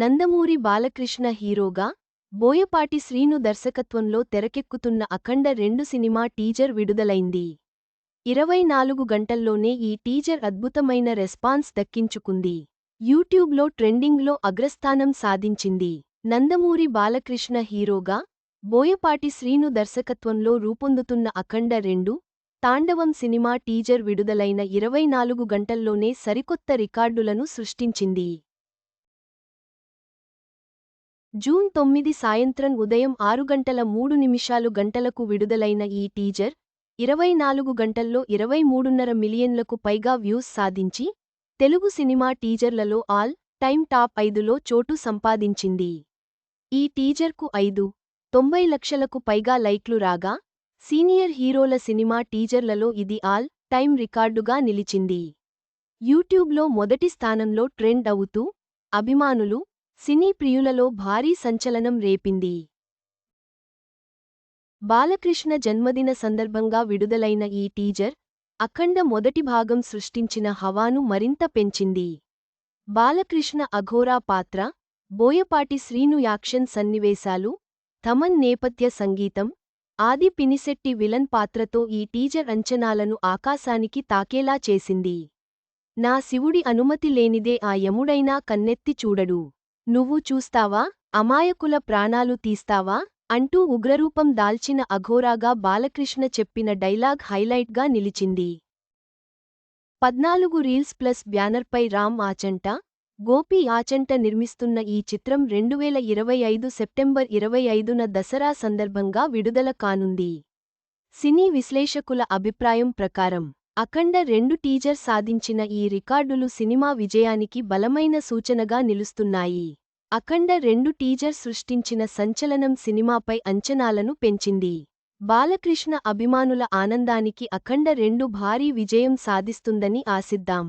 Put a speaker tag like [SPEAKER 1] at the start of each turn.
[SPEAKER 1] నందమూరి బాలకృష్ణ హీరోగా, బోయపాటి శ్రీను దర్శకత్వంలో తెరకెక్కుతున్న అఖండ 2 సినిమా టీజర్ విడుదలైంది. 24 గంటల్లోనే ఈ టీజర్ అద్భుతమైన రెస్పాన్స్ దక్కించుకుంది. యూట్యూబ్లో ట్రెండింగ్లో అగ్రస్థానం సాధించింది. నందమూరి బాలకృష్ణ హీరోగా, బోయపాటి శ్రీను దర్శకత్వంలో రూపొందుతున్న అఖండ 2 తాండవం సినిమా టీజర్ విడుదలైన 24 గంటల్లోనే సరికొత్త రికార్డులను సృష్టించింది. జూన్ 9 సాయంత్రం ఉదయం 6:03 గంటలకు విడుదలైన ఈ టీజర్, 24 గంటల్లో 23.5 మిలియన్లకు పైగా వ్యూస్ సాధించి, తెలుగు సినిమా టీజర్లలో ఆల్ టైమ్ టాప్ 5లో చోటు సంపాదించింది. ఈ టీజర్కు 5.90 లక్షలకు పైగా లైక్లు రాగా, సీనియర్ హీరోల సినిమా టీజర్లలో ఇది ఆల్ టైమ్ రికార్డుగా నిలిచింది. యూట్యూబ్లో మొదటి స్థానంలో ట్రెండ్ అవుతూ, అభిమానులు, సినీ ప్రియులలో భారీ సంచలనం రేపింది. బాలకృష్ణ జన్మదిన సందర్భంగా విడుదలైన ఈ టీజర్, అఖండ మొదటి భాగం సృష్టించిన హవాను మరింత పెంచింది. బాలకృష్ణ అఘోరా పాత్ర, బోయపాటి శ్రీను యాక్షన్ సన్నివేశాలు, థమన్ నేపథ్య సంగీతం, ఆది పినిశెట్టి విలన్ పాత్రతో ఈ టీజర్ అంచనాలను ఆకాశానికి తాకేలా చేసింది. నా శివుడి అనుమతి లేనిదే ఆ యముడైనా కన్నెత్తి చూడడు. నువ్వు చూస్తావా, అమాయకుల ప్రాణాలు తీస్తావా అంటూ ఉగ్రరూపం దాల్చిన అఘోరాగా బాలకృష్ణ చెప్పిన డైలాగ్ హైలైట్గా నిలిచింది. 14 రీల్స్ ప్లస్ బ్యానర్పై రామ్ ఆచంట, గోపి ఆచంట నిర్మిస్తున్న ఈ చిత్రం 2025 సెప్టెంబర్ 25న దసరా సందర్భంగా విడుదల కానుంది. సినీ విశ్లేషకుల అభిప్రాయం ప్రకారం, అఖండ 2 టీజర్ సాధించిన ఈ రికార్డులు సినిమా విజయానికి బలమైన సూచనగా నిలుస్తున్నాయి. అఖండ 2 టీజర్ సృష్టించిన సంచలనం సినిమాపై అంచనాలను పెంచింది. బాలకృష్ణ అభిమానుల ఆనందానికి అఖండ 2 భారీ విజయం సాధిస్తుందని ఆశిద్దాం.